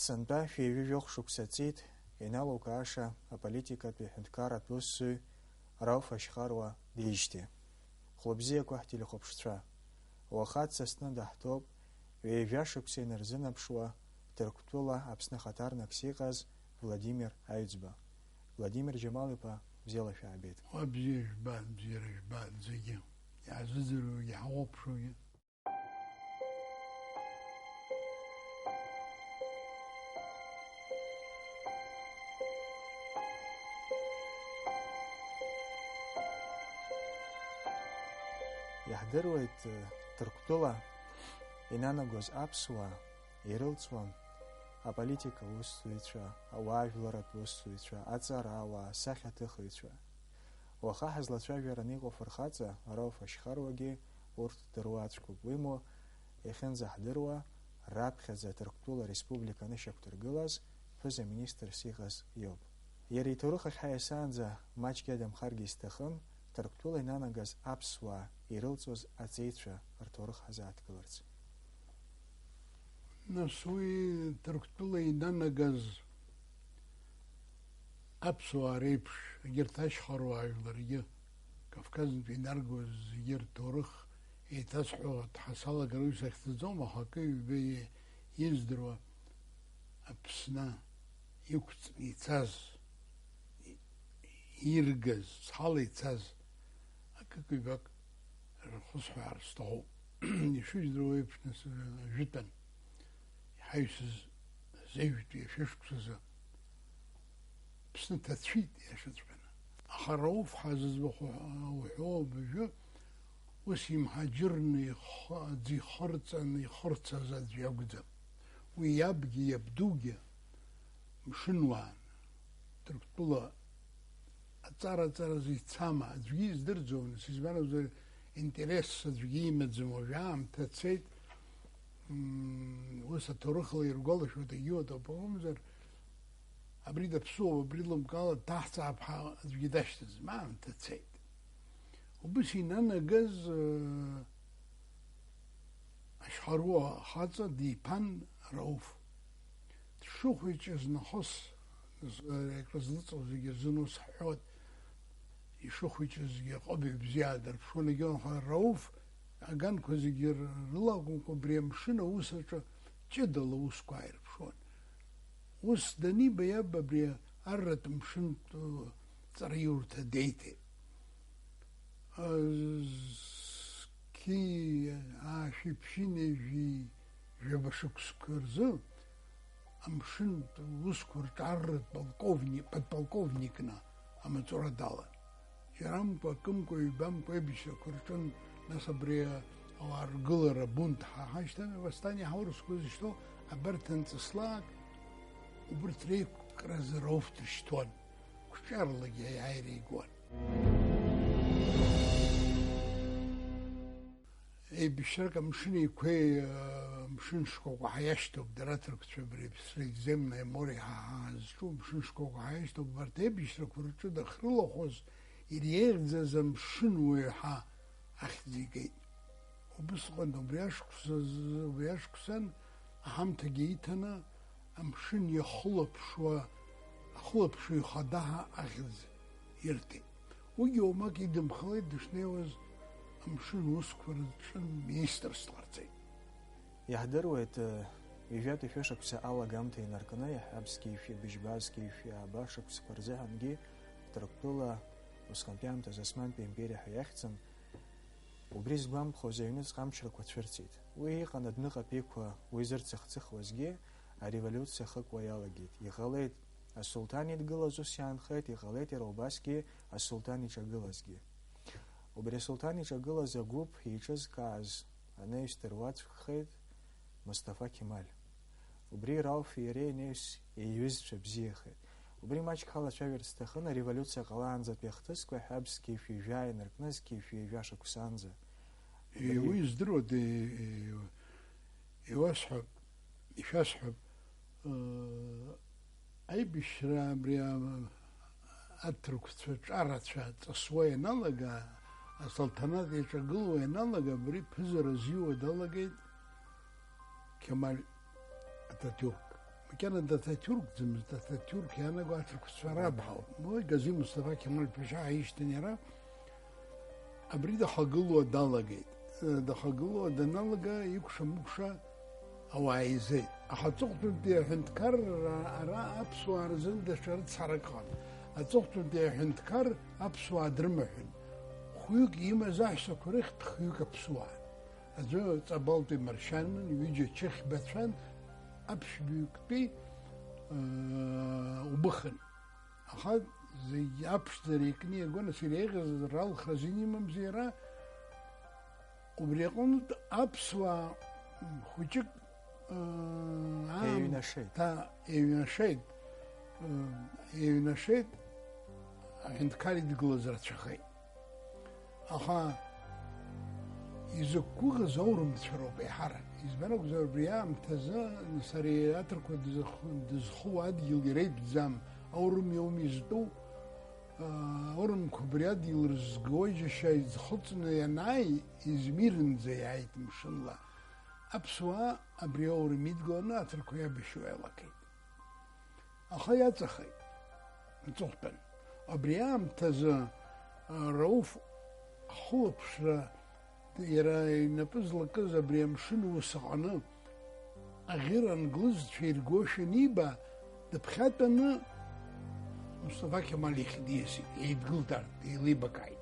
Сантәа шәеижәжәох шықәса ҵит, иналукааша аполитикатәи ҳәынҭқарратә усзуҩ Рауф Ашьхаруа диижьҭеи. Хәлыбзиақәа ҳтелехәаԥшцәа, уаха дсасны даҳҭоуп ҩеижәа шықәса инарзынаԥшуа Ҭырқәтәыла Аԥсны хаҭарнакс иҟаз Владимир Аҩӡба. Владимир Џьамал-иԥа, бзиала шәаабеит. Бзиа жәбан, бзиара жәбан зегьы, иаҳзыӡырҩуагьы, иҳауаԥшуагьы. Иаҳдыруеит Ҭырқәтәыла инанагоз аԥсуаа ирылҵуан аполитика усзуҩцәа, ауаажәларатә усзуҩцәа, аҵарауаа, асахьаҭыхыҩцәа. Уаха ҳазлацәажәараны иҟоу фырхаҵа Рауф Ашьхаруагьы урҭ дыруаӡәкуп. Уимоу иахьынӡаҳдыруа раԥхьаӡа Ҭырқәтәыла Республика анышьақәдыргылаз ԥыза-министрс иҟаз иоуп. Иара иҭоурых ахь ҳаиасаанӡа маҷк иадамхаргьы исҭахым, Ҭырқәтәыла инанагаз аԥсуаа ирылҵуаз аҵеицәа рҭоурых ҳазааҭгыларц. Нас уи Ҭырқәтәыла инанагаз аԥсуаа реиԥш егьырҭ ашьхаруаа ажәларгьы Кавказнтәи инаргоз зегьы рҭоурых еиҭазҳәо дҳасалагар уи сахьӡаӡом, аха акы-ҩба издыруа Аԥсны иқәҵны ицаз, иргаз, цҳала ицаз акык-ҩбак рхысҳәаар сҭахуп. Ишыжәдыруа еиԥш нас ажәытәан иҳаҩсыз азеижәтәи ашәышықәсазы Аԥсны ҭацәит иашаҵәҟьаны. Аха Рауф ҳәа зыӡбахә уҳәо абыржәы ус имҳаџьырны аӡы ихырҵаны ихырцаз аӡә иакәӡам. Уи иабгьы иабдугьы мшынуаан. Ҭырқәтәыла аҵара-ҵаразы ицама, аӡәгьы издырӡом, избан акәзар интерес аӡәгьы имаӡам, уажә аамҭа цеит, ус аҭоурыхла иргәалашәоит егьиуа акәымзар, абри даԥсуоуп, абри лымкаала даҳҵаап ҳәа аӡәгьы дашьҭаӡам, аамҭа цеит. Убыс инанагаз Ашьхаруа хаҵа диԥан Рауф. Дшыхәыҷыз нахыс икрызлыҵуа зегьы рзын ус ҳҳәот, ишыхәыҷызгьы аҟыбаҩ бзиа дарԥшуан егьон, аха Рауф аганқәа зегьы рылакәымкәа абри амшын аус аҿы ҷыдала усқәа ааирԥшуан. Ус даниба иаб абри арратә мшынтә ҵариурҭа деиҭеит. Зқьи аашәиԥшьынеижәи жәаба шықәсқәа рзы амшынтә усқәа рҿы арратә подполковникна амаҵура далан. Џьарамкәа, акымкәа, ҩбамкәа аибашьрақәа рҿын, нас абри ауаа ргылара бунт ҳашьҭами, восстание ҳаурысқәа зышьҭоу абарҭ анҵыслак, убарҭ реиқәкразы Рауф дрышьҭуан, қәҿарлагьы аиааира игуан. Еибашьрак амшын еиқәеи амшын шкәакәа ҳаиашьҭоуп, дара аҭырқәцәа абри Средиземное море ҳазҿу амшын шкәакәа ҳаиашьҭоуп, убарҭ аибашьрақәа рҿы дахьрылахәыз иреиӷьӡаз амшын уаҩҳәа ахьӡ игеит. Убысҟан убри ашықәсан аҳамҭагьы иҭаны амшын иахылаԥшуа ихада ахьӡ ирҭеит. Уигьы оумак идымхалеит, дышнеиуаз амшын усқәа рҿы министрс дҟарҵеит. Иаҳдыруеит ҩажәатәи шәышықәса алагамҭа инаркны иаҳабзқьеишәи, быжьбазқьеишәи, ааба шықәсқәа рзыҳәангьы Ҭырқәтәыла усҟантәи аамҭаз Османтәи империа ҳәа иахьӡын, убри згәамԥхоз аҩныҵҟа амчрақәа цәырҵит. Уи иҟан адәныҟатәиқәа уи зырцых-цыхуазгьы ареволиуциа хыкуа иалагеит. Иҟалеит асулҭан идгылаз ус иаанхеит, иҟалеит иара убасгьы асулҭан иҿагылазгьы. Убри асулҭан иҿагылаз агәыԥ еиҿызкааз анаҩс дыруаӡәкхеит Мустафа Кемаль. Убри Рауфи иареи анаҩс еиҩызцәа бзиахеит. Убри маҷк ҳалацәажәарц сҭахын ареволиуциа ҟалаанӡатәи ахҭысқәа ҳәабзқьеишәи ижәа инаркны зқьеишәи ижәа шықәсаанӡа. Уи здыруад иуасҳәап, ишәасҳәап, аибашьра абри аҭырқәцәа ҿарацәа ҵысуа ианалага, асулҭанат иаҿагылуа ианалага, абри ԥызара зиуа далагеит Кемаль Ататиурк. كان أتاتورك زمز أتاتورك أنا قلت لك سرابها مو جزي مصطفى كمال باشا عايش تنيرا أبريد حقلو دالجيت ده حقلو دنالجا يكشى مكشى أو عايزي أحطقت دي هندكر أرا أبسو أرزل ده شرط سرقان أحطقت دي هندكر أبسو أدرمحن خيوك يما زاح سكريخت خيوك أبسوها أزو تبالتي مرشان من يجي تشيخ بتفان أبش بيكبي وبخن أخذ زي أبش ذريكني يقول سريغ رال خزيني ممزيرا وبريقون أبسوا خوشك ايونا شيء تا ايونا شيء عند كاري دقلوزرات شخي أخا يزكوغ زورم تشرو بحر يزبنوك زور بريام تزا نسري أتركو دزخو عادي يليريد زام أورم يوم يزدو أورم كبرياد يلرزقوي شاي زخلصنا ينعي يزميرن زي عيت مش الله أبسوا أبريور ميدقونا أتركو يبشو علاكي أخي أتخي نتوخبن أبريام تزا روف خلط بشرا يرى نبزل كذا بريم شنو وسعنا غير انجلز في الجوش نيبا دبخاتنا مصطفى كمال يخديسي يتقول دار يلي بكاي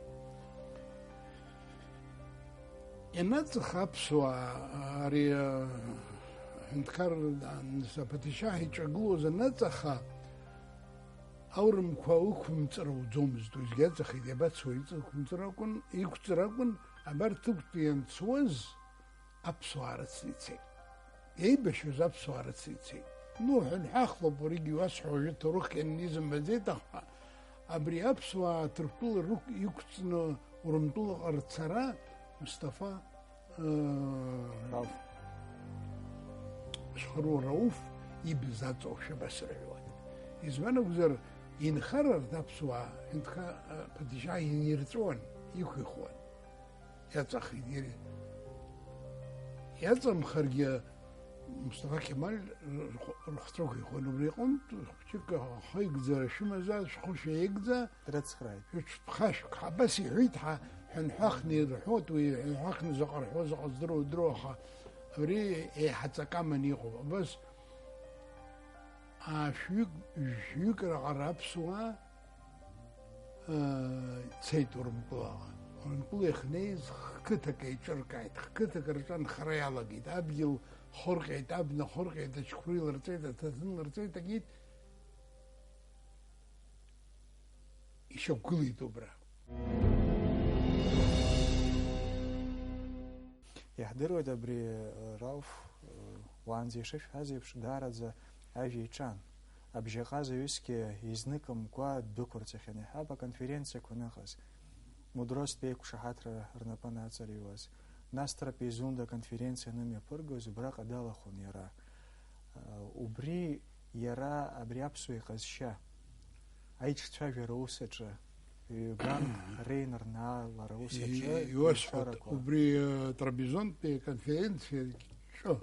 ينات خابسوا اري هندكر نسبتي شاهي تشغلو زناتخا أورم كواوكم ترو زومز دوز جات خديبات سويت كم تراكن يكتراكن عبر تبتين سوز أبصارت سيتي يبشوز أبصارت سيتي نوح الحاخلو بريجي واسحو جتروك النيزم بديتها أبري أبصوا تركتول الروك يكتنو ورمتول أرتسرا مصطفى رؤوف شخرو رؤوف يبزات أو شبسر الوقت يزمان وزر ينخرر دابسوا انت بديشاي يرتون يكوي خوان يتخي ديري يتم خرج مصطفى كمال رختروك يخون بريقون تشك خاي جزر شما زاد شخوش يجزا ترتس خرايد خاش بس يحيد حن حخني رحوت وحخني زقر حوز قصدرو دروخه بري حتى كمان يخو بس شيوك رغرب سوا تسيت ورمقلاها ورمقل يخنيز كتك يشركايت كتك رجان خريالة جيت أبيل خرقيت أبنا خرقيت شكوري لرتيت تثن لرتيت جيت يشوكلي تبرا يحضروا دبري رؤوف وانزي شف هذه بش دارز أجي كان أبجي غازي يسكي يزنكم قا دكورتخني هابا конференция كونخس مدرس بيك شحاتر رنبنا царевас настра пизунда конференция нами пыргоз брак адала хон яра убри яра абриапсуи казша айч цавера усача ган рейнер на лараусача يوسف убри трапезон пе конференция شو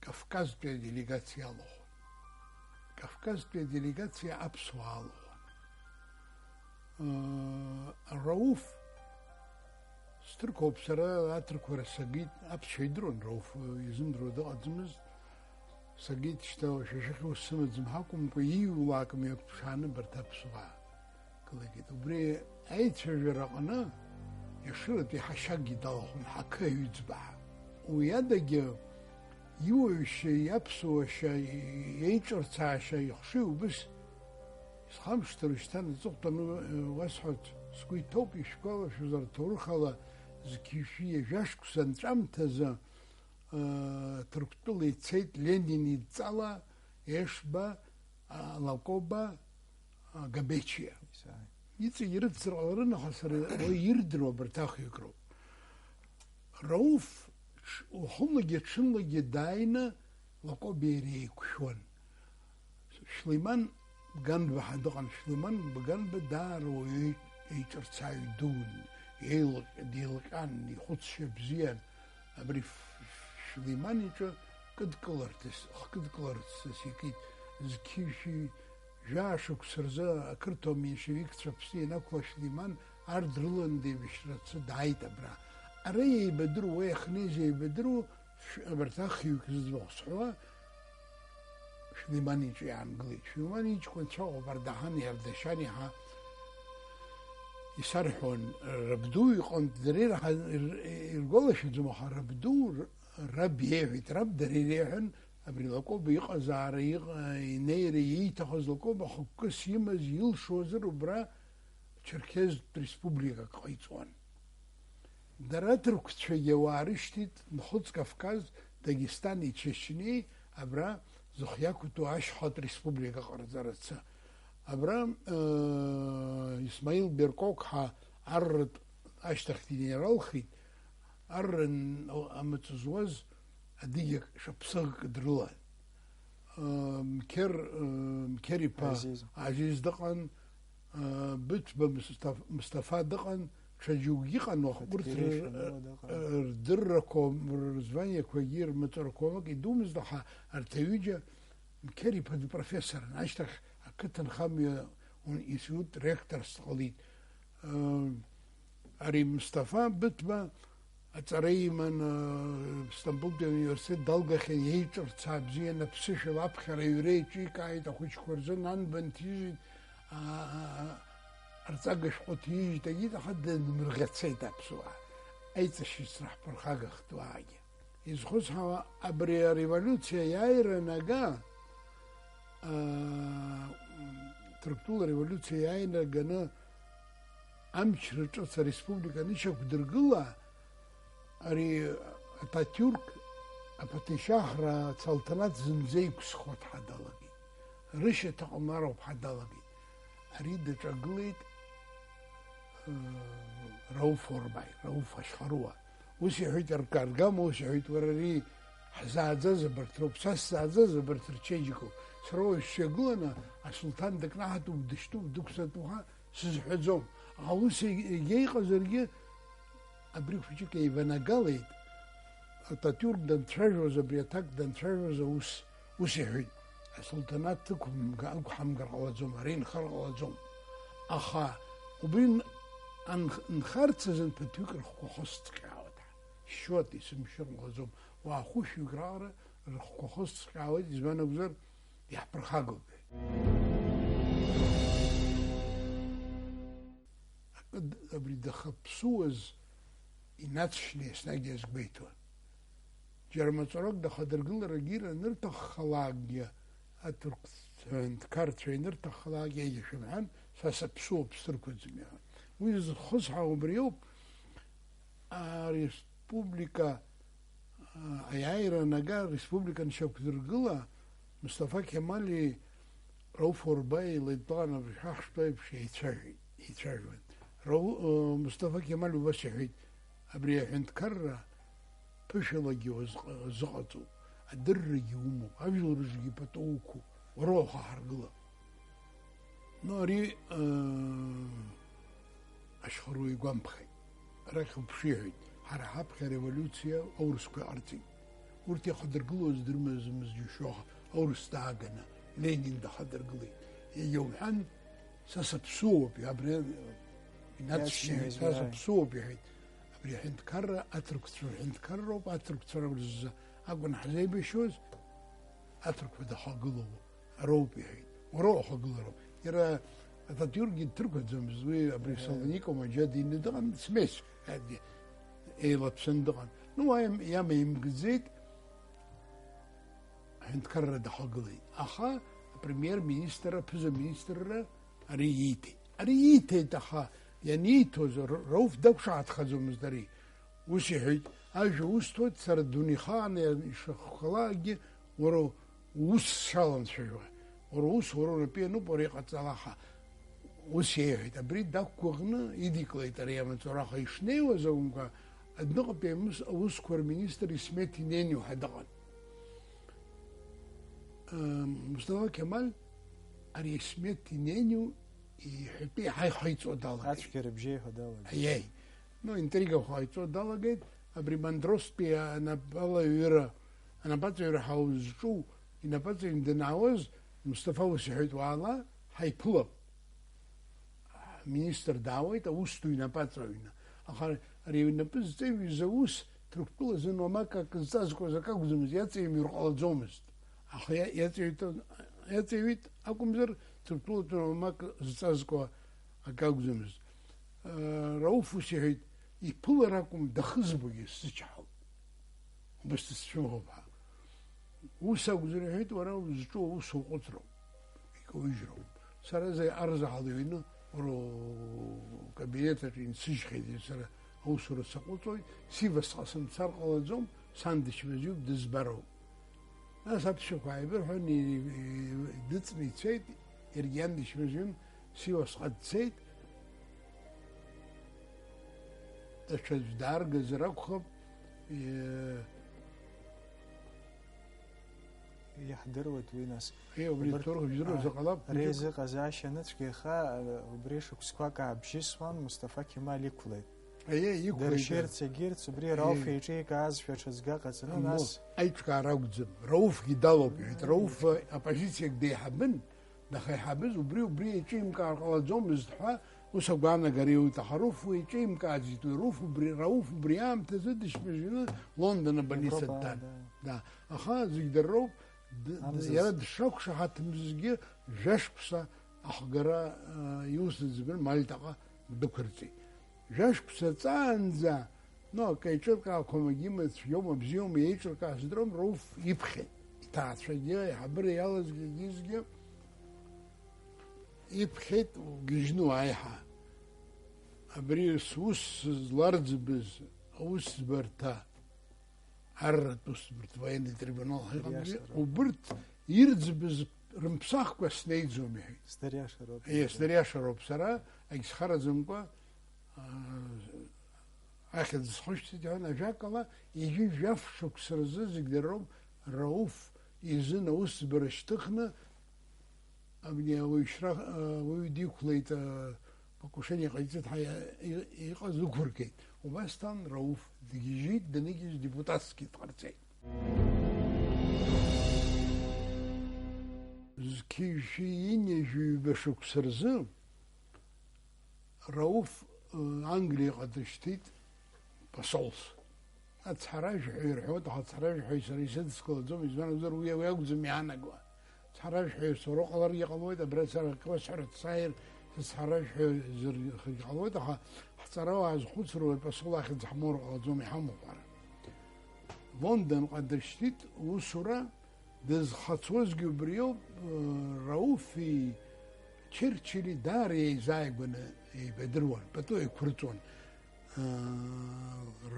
Кавказская делегация лох. Кавказская делегация Апсуа лох. Рауф стрко обсера атркора сагит апшейдрон Рауф измдро да адзмыз сагит что шешеху сымзм хакум ко иулакм якшаны бертапсуа. Клагит убре айчежеракна يشرت حشاقي دالهم حكا يزبع ويدق يوشي يبسو شي يجرتا شي يخشيو بس خمس ترشتان زغطن واسحت سكوي توبي شكولا شو زر تورخلا زكيشية جاشكو سنجام تزا تركتولي تسيت لينين يتزالا يشبا لوكوبا غابيتشيا يتسي يرد سرعلرنا خسر ويردرو برتاخ يقرو روف وحلقي تشلقي داينا لقو بيري كشون شليمان بقان بحدقان شليمان بقان بدار ويجر تسايدون يلق ديلقان يخدش بزيان أبري شليمان يجر хкыдкыларц икит зқиши жашук сырза акырто меньшевикцәа аԥсы ианақәлаш Сулейман ар дрыландеибашьрацы дааит абра. Ара еибадыру, уи ахнеижь еибадыру абарҭ ахҩык зыӡбахә Сулейман иҿы иаангылеит. Сулейман иҷкәынцәа Ҟәбардаҳани Ардашани-ҳа исарҳәон рабду иҟынтә дара иргәалашәаӡом, аха рабду раб иеиҳәеит, раб дара иреиҳәан абри Лакоба иҟазаара инеира ииҭахыз Лакоба хықәкыс имаз илшозар убра Черкезтә республикак ҟаиҵон. Дара аҭырқәцәагьы ауаа рышьҭит Нхәыҵ Кавказ, Дагестани, Чечнеи абра зыхиақәтәу ашьхатә республика ҟарҵарацы. Абра Исмаил Беркок-ҳа арратә ашьҭахь динеиралхит, арра амыҵ зуаз адыгьак шаԥсыӷк дрылан. Мқьер иԥа Азиз дыҟан, Быҭәба Мсҭафа дыҟан, ҽаџьоукгьы ыҟан, урҭ рдыррақәа, рзваниақәагьы, рмаҵурақәагьы идумызт, аха арҭ аҩыџьа Мқьер иԥа дпрофессорын, ашьҭахь ақыҭанхамҩа институт ректорс дҟалеит. Ари Мсҭафа Быҭәба аҵара иман Стамбултәи ауниверситет далгахьан, иеиҿырца бзианы аԥсышәала аԥхьара аҩра иҿикааит, ахәыҷқәа рзы анбан ҭижит, арҵага шәҟәы ҭижит, агьит, аха дынмырӷьацеит аԥсуаа. Аиҵашьыцра ҳԥырхагахт уаагьы. Изхәыцҳауа абри ареволиуциа иааира нага, ҭырқәтәыла ареволиуциа иааинаганы амчра ҿыц ареспублика анышьақәдыргыла, ари Ататюрк апатеишьахра ацалҭанат зынӡа иқәсхуа дҳадалагеит, рышьаҭа ҟамлароуп ҳадалагеит. Ари даҿагылеит Рауф Орбаи, Рауф Ашьхаруа. Ус иҳәеит аргама, ус иҳәеит, уара ари ҳзааӡаз абарҭ роуп, са сзааӡаз абарҭ рчеиџьыкоуп. Сара уажәшьҭа игыланы асулҭан дыкнаҳатәуп, дышьтәуп, дықәсатәуп ҳәа сызҳәаӡом. Аха ус егьа иҟазаргьы абри хәыҷык еиванагалеит. Ататюрк данцәажәоз, абри аҭак данцәажәоз ус иҳәеит, асулҭанат ықәҳамгар ҟалаӡом, ари инхар ҟалаӡом. Аха убри нхарц азын ԥыҭҩык рхқәа хысҵҟьаауеит, шьуат исымшьыр ҟалаӡом. Уаа хәышәҩык раҟара рхқәа хысҵҟьаауеит, избан акәзар иаҳԥырхагоуп. Абри дахаԥсуаз инацшьны еснагь иазгәеиҭон. Џьара маҵурак дахадыргыларагьы иранырҭаххалакгьы, аҭырқәцәа ҳәынҭқарцәа инырҭаххалакгьы аиашәымҳәан, са саԥсуоуп, сҭырқәаӡам иҳәан. Уи зхысҳауа убри ауп, ареспублика аиааира нага ареспублика аншьақәдыргыла, Мсҭафа Кемали, Рауф Орбаи леидтәалан абри ҳахшәтәы аиԥш еицәажәон. Мсҭафа Кемали убас иҳәеит, абри аҳәынҭқарра ԥышәалагьы зыҟаҵоуп, адыррагьы умоуп, ажәларыжәгьы пату уқәуп, уара уахаҳаргылап. Ари Ашьхаруа игәамԥхеит. Арахь уԥшы иҳәеит, ҳара ҳаԥхьа ареволиуциа аурысқәа иҟарҵеит. Урҭ иахадыргылоз дырмазымыз џьушьо, аурыс дааганы Ленин дахадыргылеит. Егьа умҳәан, са саԥсуоуп, абри инацшьны са саԥсуоуп иҳәеит. Абри аҳәынҭқарра аҭырқәцәа рҳәынҭқарроуп, аҭырқәцәа рзы акәын ҳзеибашьуаз, аҭырқәа дахагылоуп, ароуп иҳәеит. Уара уахагылароуп. Иара Ататюркгьы дҭырқәаӡамызт, уи абри Салоником аџьа дины дыҟан, смес еилаԥсаны дыҟан. Иамеимгӡеит, аҳәынҭқарра дахагылеит. Аха апремиер-министр, аԥыза-министрра ари ииҭеит. Ари ииҭеит, аха ианииҭоз Рауф дақәшаҳаҭхаӡомызт ари. Ус иҳәеит, ажәа усҭоит, сара дунеихаан ишахәхалакгьы, уара ус сшаламцәажәуа. Уара ус, уара унапы иануп, уара иҟаҵала, аха ус иеиҳәеит. Абри дақәгәыӷны идиклеит ари амаҵура, аха ишнеиуаз акәымкәа, адәныҟатәи аусқәа рминистр Исмет Инениу ҳәа дыҟан. Мустафа Кемаль ари Исмет Инениу иҳәатәы иҳаиҵо далагеит. Ацәгьара бжьеиҳәо далагеит. Аиеи. Интрига ҳаиҵо далагеит. Абри Мандростәи анапалаҩыра анапаҵаҩра ҳаузҿу инапаҵаҩны данаауаз Мустафа ус иҳәеит, уаала ҳаиԥылап. Аминистр даауеит аусду инапаҵаҩны. Аха ари инапы зҵаҩыз аус Ҭырқәтәылазы уамак ак зҵазкуаз ак акәӡамызт, иаҵаҩмыр ҟалаӡомызт. Аха иаҵаҩит акәымзар Ҭырқәтәылатәи уамак зҵазкуа ак акәӡамызт. Рауф ус иҳәеит, иԥылар акәым дахызбогьы сзычҳауп. Убас дысцәымӷуп ҳәа. Ус акәзар иҳәеит, уара узҿу аус уҟәыҵроуп, икаужьроуп. Сара арзаҳал иҩны кабинетаҿы инсыжьхьеит, сара аусура саҟәыҵуеит, сивасҟа сымцар ҟалаӡом, сан дычмазаҩуп, дызбароуп. Нас аԥсшәақәа ааибырҳәан дыҵны ицеит, иаргьы иан дычмазаҩын, сивасҟа дцеит. Даҽаӡә дааргазар акәхап, иаҳдыруеит уи нас. Убри ҭоурыхбжьыра ҟалап. Реизыҟазаашьа ныцәгьаха убри шықәсқәак аабжьысуан Мустафа Кемал иқәлеит. Дыршьырц егьырц убри Рауф иҿикаазшәа ҽыҵга ҟаҵаны нас аиҿкаара акәӡам. Рауфгьы далоуп иҳәеит. Рауф апозициак деиҳабын, дахаиҳабыз убри иҿимкаар ҟалаӡомызт ҳәа ус агәаанагара иуит. Аха Рауф уи иҿимкааӡеит. Рауф убри аамҭазы дышьмыжьны Лондон аболица дтәан. Аха зегь дырроуп. Иара дшақәшаҳаҭымзгьы жәашықәса ахгара иусӡбын Мальтаҟа дықәырҵеит. Жәашықәса ҵаанӡа акы еиҿыркаақәамагьы цәгьоума бзиоума еиҿыркааз дром, Рауф иԥхьеит. Иҭаацәагьы аиҳабыра иалазгьы иԥхьеит гьежьну аиҳа. Абри ус зларӡбыз аусӡбарҭа арратә усӡбарҭа военный трибунал ҳаҟамзи, убырҭ ирӡбыз рымԥсахқәа снеиӡом иҳәеит. Сдариашароуп сара, агьсхараӡамкәа ахьӡ схәышьҭит иҳәан, ажәакала ижәы жәаф шықәса рзы зегь дырроуп Рауф изын аусӡбара шьҭыхны абни ауаҩ диқәлеит, покушение ҟаиҵеит ҳәа иҟаз ықәыргеит. Убасҟан Рауф дгьежьит, даныгьежь депутатски дҟарҵеит. Зқьи-ҩба шықәса рзы Рауф Англиаҟа дышьҭит посолс. Ацҳаражәҳәаҩ ирҳәоит, аха ацҳаражәҳәаҩ сара исыдыскылаӡом, избанзар уи акәӡам иаанагауа. Ацҳаражәҳәаҩ сара ҟаларгьы ҟалоит, абра сара акы сааир сацҳаражәҳәаҩ зырхгьы ҟалоит, аха ҳҵара уаазхәыцыруа посол ахьӡ ҳмоур ҟалаӡом, иҳамоуп ара. Лондонҟа дышьҭит усура, дызхацуазгьы убриоуп. Рауфи Черчилли даара еизааигәаны еибадыруан, пату еиқәырҵуан.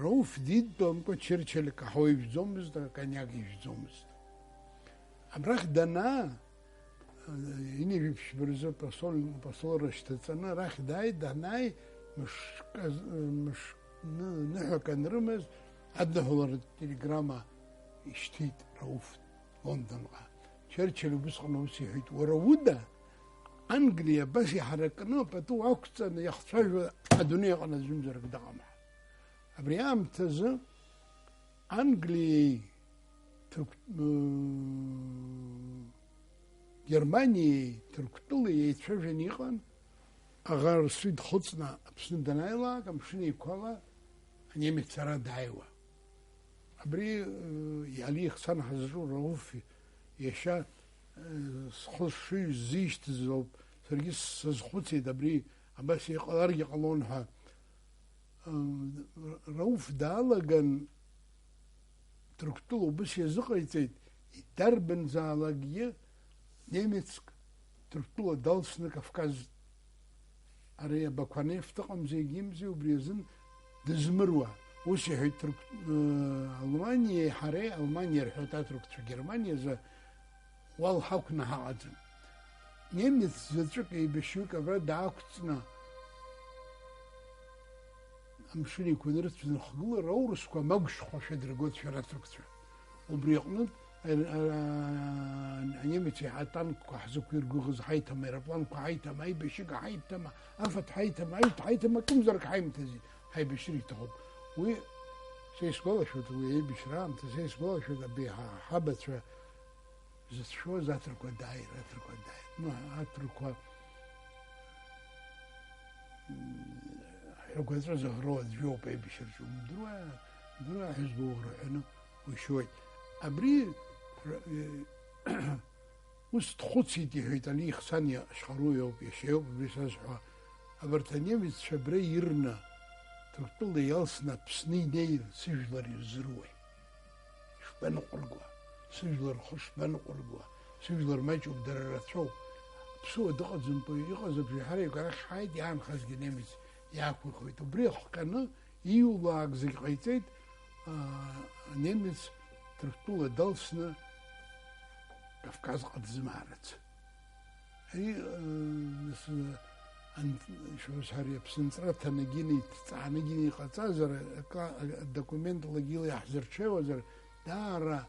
Рауф дидтәамкәа Черчилли каҳуа ижәӡомызт, кониак ижәӡомызт. Абрахь данаа инижәиԥшьба рзы посолра шьҭаҵаны арахь дааит, данааи ныҳәак анрымаз адныҳәаларатә телеграмма ишьҭит Рауф Лондонҟа. Черчилли убысҟан ус иҳәеит, уара уда Англиа абас иҳаракны пату ақәҵаны иахцәажәо адунеи аҟны аӡәымзарак дыҟам ҳәа. Абри аамҭазы Англиеи Германиеи Ҭырқәтәылеи еицәажәаны иҟан, аӷа рсҩы дхыҵны Аԥсны данааилак амшын еиқәала анемец ара дааиуа. Абри иалихцан ҳазҿу Рауф иашьа схы шизишьҭыз ауп, саргьы сазхәыцит абри абас иҟаларгьы ҟалон ҳәа. Рауф даалаган Ҭырқәтәыла убас иазыҟаиҵеит, дарбанзаалакгьы немецк Ҭырқәтәыла далсны Кавказ ари абақәанефт ыҟамзи егьимзи убри азын дызмыруа. Ус иҳәеит Алманиеи ҳареи, Алманиа рҳәоит аҭырқәцәа, Германиазы уал ҳақәны ҳаҟаӡам. Немец заҵәык еибашьҩык абра даақәҵны амшын еиқәанырцәны хгылара аурысқәа магәшьхәа шәадыргоит шәара аҭырқәцәа. Убри аҟнытә анемец атанкқәа ҳзықәиргәыӷыз ҳаиҭама, аеропланқәа ҳаиҭама, аибашьыга ҳаиҭама, афатә ҳаиҭама, аҩҭ ҳаиҭама, акымзарак ҳаимҭази, ҳаибашьыр иҭахуп. Уи سيسقولشوت ويبش رام تسيسقولشوت بها حبت شو زاتركوا الداير ما اتركوا حقوق زهرود جو بيبشر شو دروا حزبوا روحنا وشوي أبري وست خدسيتي هيتالي خسانيا شخرويو بيشيو بيساسحوا أبرتانيا بيتشبري يرنا تقول يالسنا بسني دير سجلر يزروي شبان قلقوا سجلر خش بان قلقوا سجلر ماجو بدررتشو بسوء دقت زنبوي يغزب في حالي وقال حايد يعم خزق نيمز ياكل خويتو بريخ كان يولاك زي قيتيت نيمز تقول دالسنا كافكاز قد زمارت هي أن شو سهري بسنترات نجيني تعنجيني قتازر الدوكومنت اللي جيلي أحزر شيء وزر دارا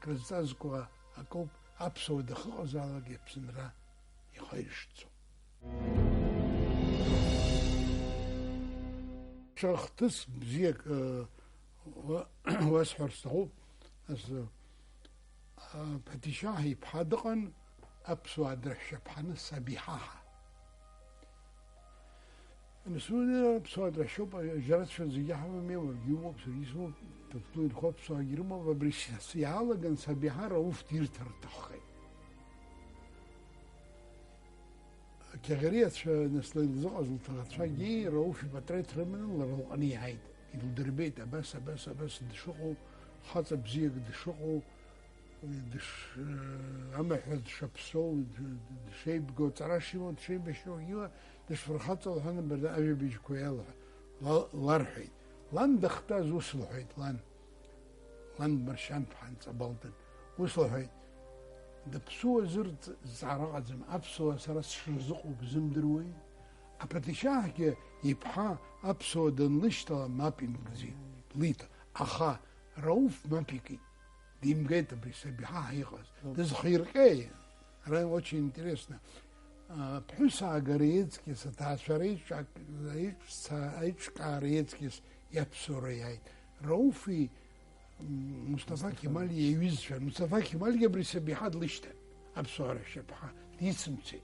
كرزازكوا أكوب أبسو دخل زالك بسنرا يخيرشتو شخص بزيك واسحر صعوب أس بتشاهي بحدقن أبسو أدرش بحن السبيحة نسونا بسوا درشوب جرت في الزياحة ميور يوم بسريسو تطلع الخوف بسوا يرمى وبريش سيالة جن سبيحة روف تير ترتخي كغريت نسل الزغز التغطفاجي روف بتريت رمنا لروقني عيد يدو دربيت بس دشقو خاطب زيك دشقو دش عم حد شبسو شيء بقول تراشي وانت شيء بشو يوا دش فرحته وهنا بدأ أبي بيجكويلا لارحي لان دختاز وصلحيت لان برشان بحان صبالتن وصلحيت دبسو زرت زعرق زم أبسو سرس شرزقو بزم دروي أبتشاهك يبحا أبسو دنلشتا ما بيمجزي بليتا أخا روف ما بيكي ديم جيت بيسبيحا هيغاز تزخير كاي راي очень интересно بحسا غريتسكي ستاشريش ايش كاريتسكي يبسورياي روفي مصطفى كمال يويز مصطفى كمال يبري سبيحا لشتا ابسور شبحا ديسمتي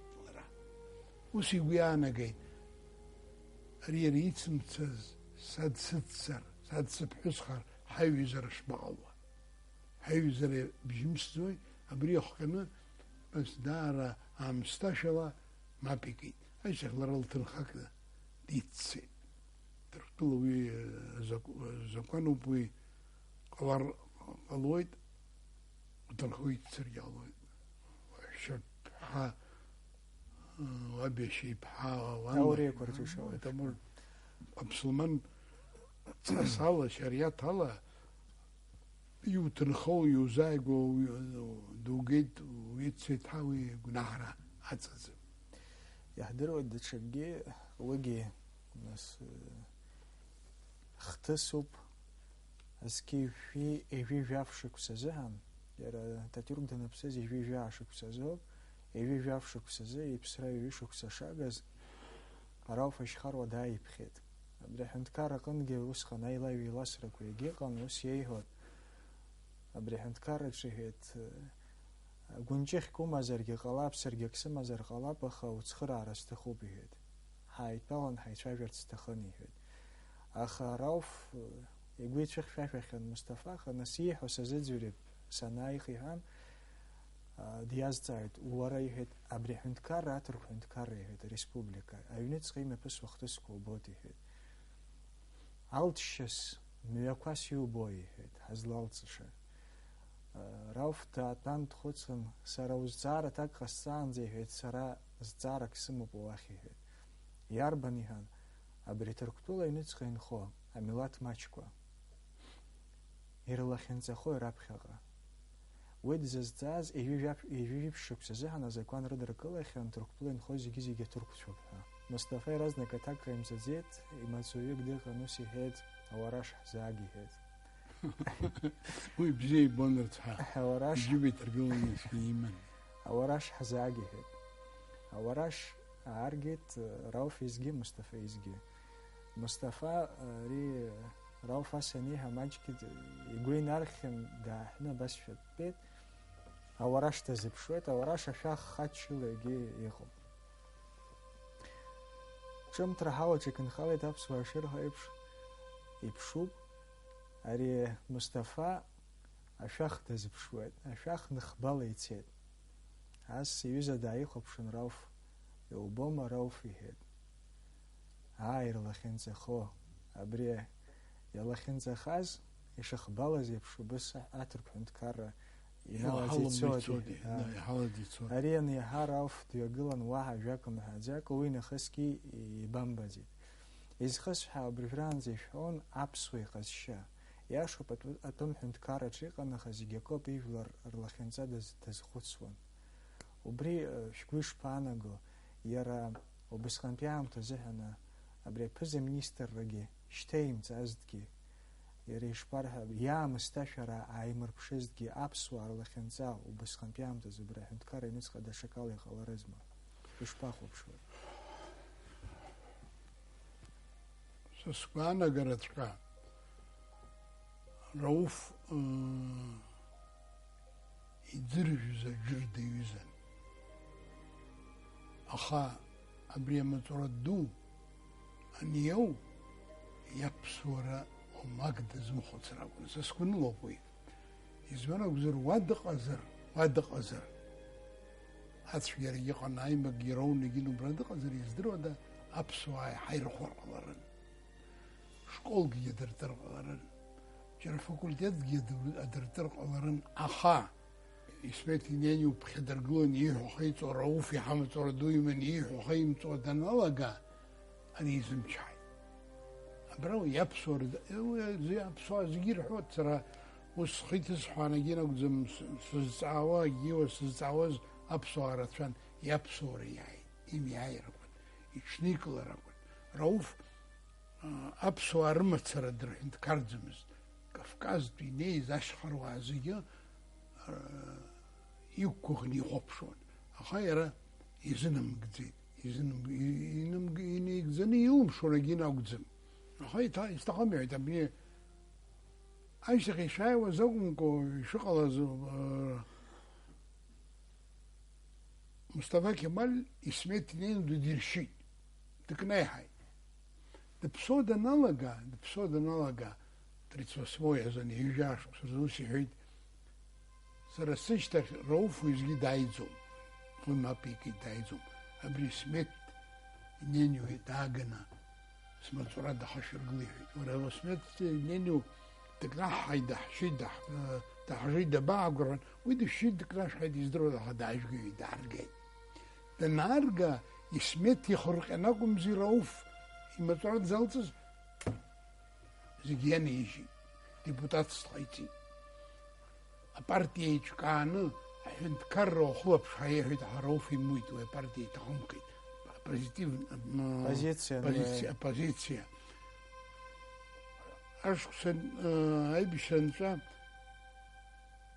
وسي ويانا جاي ريتسمتز ساد ستسر ساد سبحسخر حيوزر شبعوا حيوزر بجمسوي ابريخ كنا بس دار مستشفى ما بيجي اي شغله رلتن هكذا ديتسي ترتلوي زكانو بوي قوار قلويد وتنخوي تسريالويد وشب ها وابي شي بحا أوري كورتو شوي تمر ابسلمان صالة شريات هلا يوتنخو يوزايغو دوجيت ويتسيت حاوي جناحرة عتزم يحضروا الدشجي وجي ناس اختصب اسكي في ايفي جافشك سزهان يرى تاتيرك ده نفسه ايفي جاشك سزهب ايفي جافشك سزه يبسرا يشك سشاغز عرف اشخار وداي بخيت بريحنت كارقن جي وسخن اي لاي لاسرك ويجي قان وس يهود بريحنت كارك شهيت гунчех кумазерги qalab sergek smazer qalab axa utskhra arastxu bihet haytbalan haytshayvert stakhanihет axa rauf egwitchekh shafekhan mustafa khanasih osazedzurib sanaikhan diaztait uarayhet abrihnt karat ruhnt karayhet respublika aynet skime pes waqtes kobotihet altshis myakasiu boyhet hazlaltsha راوف تاتان تخوتسن سراوز زارة تاك غسان زي هيت سرا زارة كسمو بواخي هيت يارباني هان أبري تركتولا ينتسخين خو أميلات ماچكوا إيرلاخين زخو رابخيغا ويد زازاز إيجيب شوكسازي هانا زيكوان ردركولا خيان تركتولا ينخو زيجي تركتولا مصطفى رازنا كتاك رمزازيت إماتسويك ديغا نوسي هيت أوراش حزاقي هيت وي بجي بونرتها أوراش جيبي ترقوني في يمن أوراش حزاقي هيت أوراش عارجت راوف يزجي مصطفى يزجي مصطفى ري Рауф ас аниҳа маҷгьы игәы инархьын дааҳәны абасшәа дтәеит, ауараш дазыԥшуеит, ауараш ашәах хаччыла егьи иҟоуп. Ҿымҭра ҳауаҿ икынхалеит аԥсуаа шырҳәо еиԥш, иԥшуп, ари Мусҭафа ашәах дазыԥшуеит, ашәах ныхбала ицеит. Ас иҩыза дааихәаԥшын Рауф, иубома Рауф иҳәеит. Ирлахьынҵахо, абри иалахьынҵахаз, ишыхбалаз еиԥш убыс аҭырқә ҳәынҭқарра иналаӡ ицоит. Ари аниаҳа Рауф дҩагылан уаҳа ажәак мҳәаӡакәа, уи нахысгьы ибамбаӡеит. Изхысҳәаау абыржәраанӡа ишәҳәон аԥсуа иҟазшьа. Иашоуп атәым ҳәынҭқарраҿы иҟанахаз зегьы акоуп ижәлар рлахьынҵа дазхәыцуан. Убри шәгәы ишԥаанаго, иара убасҟантәи аамҭа азыҳәан абри аԥыза-министррагьы шьҭеимҵазҭгьы, иара ишԥарҳәа, иаамысҭашәара ааимырԥшызҭгьы аԥсуаа рлахьынҵа убасҟантәи аамҭазы абри аҳәынҭқарра аҩныҵҟа даҽакала иҟаларызма? Ишԥахәаԥшуеит? Са сгәаанагараҵәҟьа Рауф иӡыржәыз аџыр даҩызан. Аха абри амаҵура ду аниоу иаԥсуара омак дазымхәыцыр акәын. Са сгәанылоуп уи. Избан акәзар уа дыҟазар, ацәгьарагьы ыҟан, аимакгьы ираунагьы убра дыҟазар, издыруада аԥсуаа иаҳа ирхәыр ҟаларын. Школгьы адыртыр ҟаларын, џьара факультеткгьы адыртыр ҟаларын, аха Исмет Инениу ԥхьадыргылон ииҳәо ҟаиҵо, Рауф иаҳа амаҵура ду иман ииҳәо ҟаимҵо даналага, ани изымчҳаит. Абра иаԥсуара аԥсуаа зегьы ирҳәоит, сара ус схы иҭысҳәаанагьы акәӡам, сызҵаауа агьиуа сызҵаауаз аԥсуаа рацәан, иаԥсуара иааит, имиааир акәын, иҽникылар акәын. Рауф аԥсуаа рымацара дырҳәынҭқарӡамызт. Кавказтәи инеиз ашьхаруаа зегьы иқәгәыӷны ихәаԥшуан. Аха иара изынамыгӡеит, инеигӡаны илымшуан агьы акәӡам. Аха исҭахым иҳәеит, абни ашьҭахь ишааиуаз акәымкәа ишыҟалаз Мустафа Кемаль Исмет Инени дидиршьит, дыкнеиҳаит. Дыԥсо даналага 38 азын ҩажәа ашықәс рзы ус иҳәеит, сара сышьҭахь Рауф уеизгьы дааиӡом, уи мап икит, дааиӡом. Абри Исмет Инени дааганы смаҵура дахашәыргыла иҳәеит. Уара Исмет Инени дыкнаҳҳаит, даҳшьит, даҳжит, дабаагәырӷьан, уи дышьит, дыкнашәҳаит, издыруада, аха даажәгеит, дааргеит. Данаарга Исмет ихырҟьан акәымзи Рауф имаҵура дзалҵыз, зегьы ианеижьит, депутатс ҟаиҵеит. Апартиа еиҿкааны аҳәынҭқарра ухылаԥшҳәа иҳәеит, аха Рауф имуит, уи апартиа иҭахымкит. Оппозициа. Ашықәсан аибашьра анҵәа,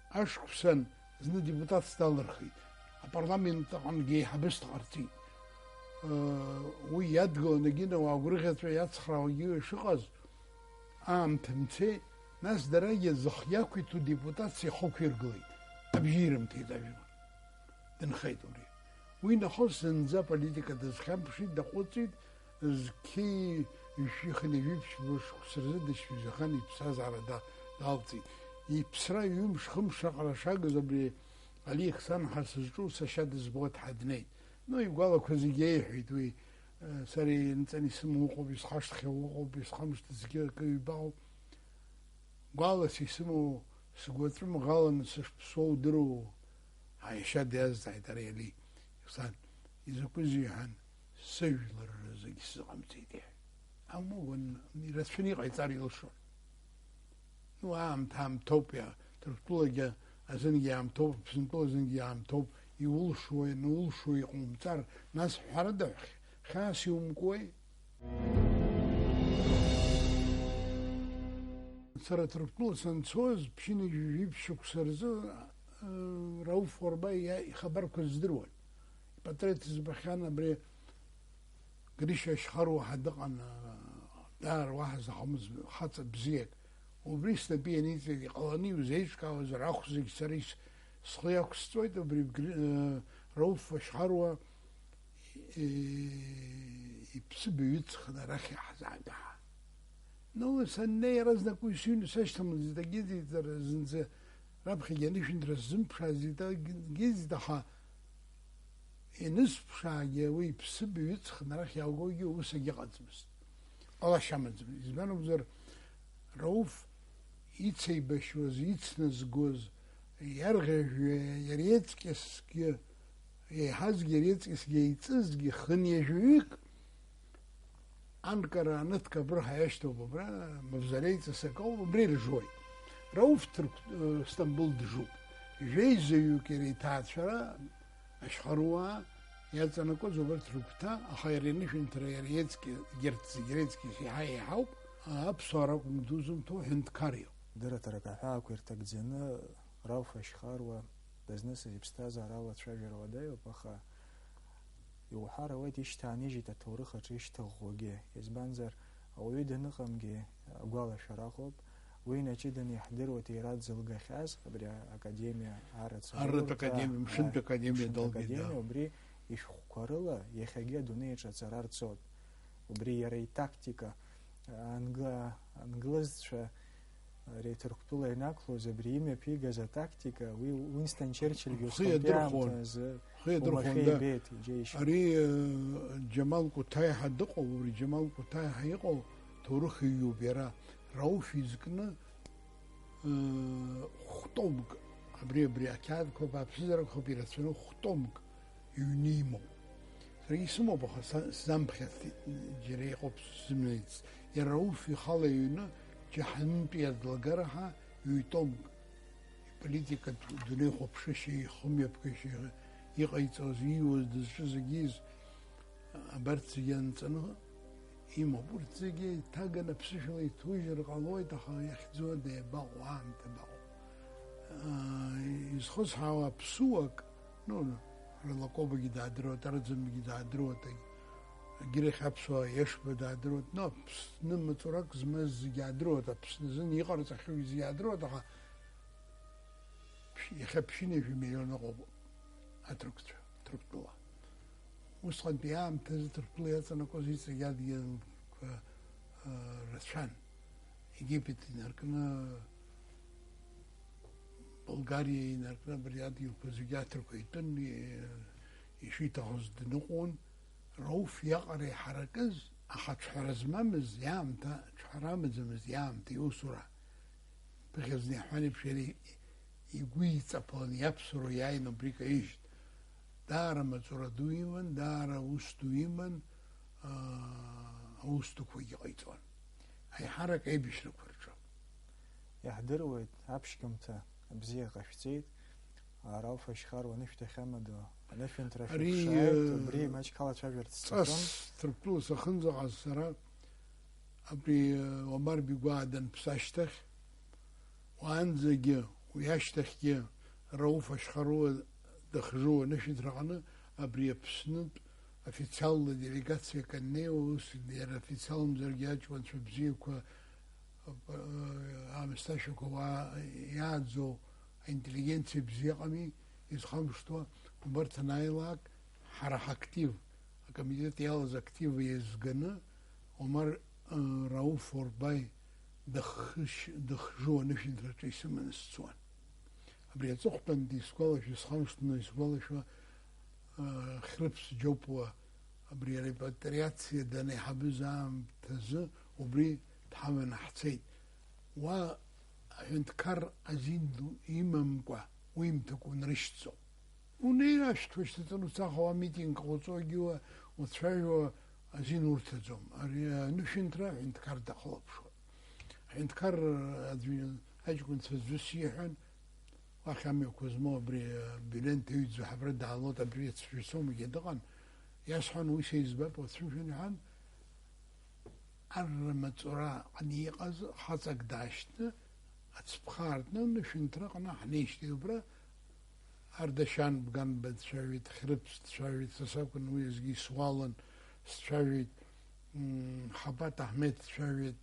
ашықәсан зны депутатс далырхит. Апарламент аҟангьы еиҳабыс дҟарҵеит. Уи иадгыланы агьына ауаа гәырӷьаҵәа иацхраауагьы шыҟаз, аамҭа мцеит, нас дарагьы зых иақәиҭу депутатс ихықәиргылеит. Абжьирымҭеит ажәлар. Дынхеит уи. Уи нахыс зынӡа аполитика дазхьамԥшит, даҟәыҵит, зқьи ишәиханы ҩышықәса рзы дышәизахан иԥсҭазаара даалҵит. Иԥсра ҩымш, хымш аҟара шагыз абри Али Ихсан-ҳа сызҿу сашьа дызбо дҳаднеит. Игәалақәа зегьы еиҳәеит, уи сара инҵаны исымоу ыҟоуп, исхашҭхьоу ыҟоуп, исхамышҭ зегьы акы ҩбаҟоуп. Гәалас исымоу сгәаҵәымӷаланы сышԥсуоу удыруоу? Аиашьа диазҵааит ари Али Ихсан, изакәызеи иҳәан, сыжәлар зегьы сыҟамҵеит иҳәеит. Амуан ирацәаны иҟаиҵар илшон. Аамҭа аамҭоуп, Ҭырқәтәылагьы азынгьы аамҭоуп, Аԥсынтәыла азынгьы аамҭоуп, иулшуа, ианулшуа иҟоумҵар, нас ҳәарада хьаас иумкуеи? Сара Ҭырқәтәыла санцоз ԥшьыни ҩышықәса рзы Рауф Орба ихабарқәа здыруан. Ипатреҭ збахьан абри Гриша Ашьхаруа ҳа дыҟан, دار واحد زعمز خاطر بزيك وبريس نبيني تي قواني وزيش كاوز راخزك سريس صخياك ستويت وبري روف شحروة يبسبي يتخذ رخي حزعدها نو سنة رزنا كويسين ساشتم زيدا جيزي در زنزة رابخي جانيش ندر الزنبشا زيدا جيزي دخا نصف شاگه بسبي يتخذ رخي أوغوغي وسجي قدمست الله شامل زمان بزر روف يتسي بشوز يتسنز جوز يرغج يريتكس كي يحاز يريتكس يتسز خني جويك أنكر نتك برها يشتو ببرا مفزليت سكو برير جوي روف ترك اسطنبول دجو جاي زيو كريتات شرا أشخروا يالتنكو زبر تركتا أخيريني في انتريريتكي جرتكي في حي حوب أبصارك مدوزم تو هند كاريو درة ركعها كويرتك زينة راوف أشخار وبزنس يبستازا راوة تشاجر وداي وبخا يوحار ويت يشتاني جي تتورخة يشتغوغي يزبانزر أو يدنقمجي أقوال شراخوب وين أجدن يحضر وتيرات زلقة خاص بري أكاديميا عرض أكاديميا مشنت أكاديميا دولبي وبري يشخورلا يخاجي دوني تشارار صوت وبري يري تاكتيكا англызша ретурктула инаклу за бриме пига за тактика Уинстон Черчилль يوسكم خير أري جمال كتاي حدقو وري جمال كتاي حيقو تورخي يوبيرا روفي زكنا خطومك أبري أكاد كوبا بسيزر كوبيراتسونو خطومك يونيمو رئيسمو بخ زامبخت جري قبس زمنيتس يروفي خالينا جهنم بيد الجرحة يتوم политика دنيا خبشة خمية بكشة يقيت أزيو دزجيز أبرتزيان سنة إما برتزجي تاجنا بسشلي توجر قلوي تخا يخزو ده باو عام تباو يسخص حوا بسوق نو رلاقوب جدا درو ترزم جدا درو تي جري خبسوا يشبه دادروت نفس نمت ركز مز جادروت بس نزن يقرأ تخوي زيادروت تخا يخبشيني في مليون غوب أتركت الله وصلت بيام تزترك لي أنا كوزي سجادي رشان إجيبت نركنا بلغاريا نركنا بريادي وكوزيجات ركويتن يشي تغز دنقون روف يقري حركز أخذ حرزمامز يامتا حرامزمز يامتا يوسرا بخزني حواني بشري يقوي تسابون يبصروا ياين أمريكا إيشت دارا مزورا دويمن دارا وستويمن وستوكو يقيتون هاي حركة أي بيشرك فرجو يحضروا أبشكمتا بزيغ غفتيت روف أشخار ونفت خمدو نفين ترافيك شايت بري ماش كلا تشافير تستخدم تربلو سخنزة على السراء أبري ومر بيقعدن بساشتخ وأنزجي وياشتخ روف أشخارو دخجو نفين ترغنا أبري بسند أفيتسال ديليغاتسيا كنيوس دير أفيتسال مزرجاج وانشبزيكو عمستاشوكو يادزو интеллигенция бзиqami изхамштва умартнайлак حرح актив комитет ялз актив езгана умар рауф форбай дхжо нефин трачисмен сцуан абри цохтан ди скола ши схамштна скола шо хрипс джопва абри репатриация дане хабзам тз убри тхамен حسيت و هندكر أزيندو إمامكوا ويم تكون رشتو ونيراش توشتتنو تاخوا ميتين قوتو جوا وتشايو أزين ورتزوم أريا نشنترا هندكر دخلب شو هندكر أزين هاجكون تفزوسيحن وخامي كوزمو بري بلين تيزو حبرد علوتا بري تفزوسوم يدغن يسحن ويسيز باب وتشوفين عن أرمتورا قنيقز خاصك داشتنا أتصبخارتنا نشنترقنا حنيشتي برا أردشان بقان بد شاويت خربس شاويت تساكن ويزجي سوالن شاويت Хабат Ахмед дцәажәеит,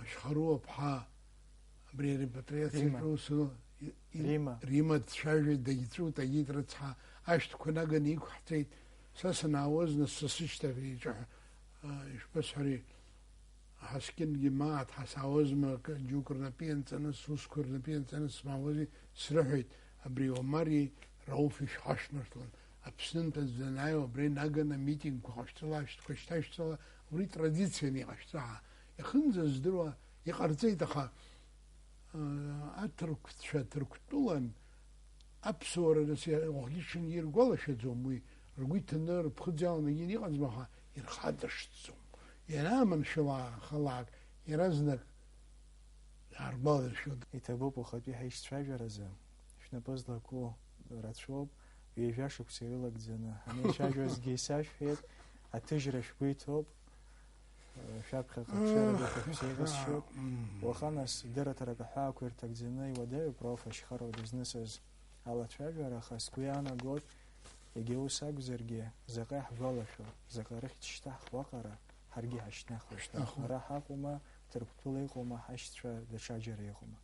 Шьхаруа ԥҳа абри арепатриациа усу Рима дцәажәеит, дагьҵәыут агьит рыцҳа, ашәҭқәа наганы иқәҳҵеит. Са санаауаз нас сасышьҭахь ишԥасҳәари, ҳаскьынгьы мааҭ ҳасаауазма џьоук рнапы ианҵаны, сусқәа рнапы ианҵаны смаауази срыҳәеит, абри Омари Рауфи шәҳашәнарҭалан. Аԥснынтәи данааиуа абри наганы амитингқәа ҟашәҵала, ашәҭқәа шьҭашәҵала, убри традицианы иҟашәҵаа. Иахьынӡа здыруа иҟарҵеит, аха аҭырқәцәа Ҭырқәтәылан аԥсуара нас уахгьы иргәалашәаӡом уи, ргәы иҭаны рыԥхыӡ иаланагьы иҟаӡам, аха ирхадыршҭӡом. Ианааманшәала халак иаразнак иааргәаларшәоит. Иҭабуп ухатәи ҳаишьцәажәаразы, шәнапы злаку рацәоуп, ҩажәа шықәса ирылагӡаны ҳанеицәажәозгьы исашәҳәеит, аҭыжьра шәгәы иҭоуп, шәаԥхьаҟа ԥшьара дуқәа шәзеиӷьасшьоит. Уаха нас дырраҭарак аҳәаақәа ирҭагӡаны иуадаҩуп Рауф Ашьхаруа дызнысыз алацәажәара, аха сгәы иаанагоит, егьа ус акәзаргьы заҟа иаҳгәалашәо, заҟа рыхьӡ шьҭаҳхуа аҟара ҳаргьы ҳашьҭнахуеит. Ара ҳаҟоума, Ҭырқәтәыла иҟоума, ҳашьцәа даҽаџьара иҟоума.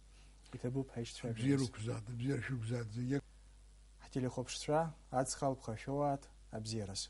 Иҭабуп ҳаишьцәажәараз. Бзиара шәықәзаат, зегьы ҳтелехәаԥшцәа аӡхалԥха шәоуаат абзиараз.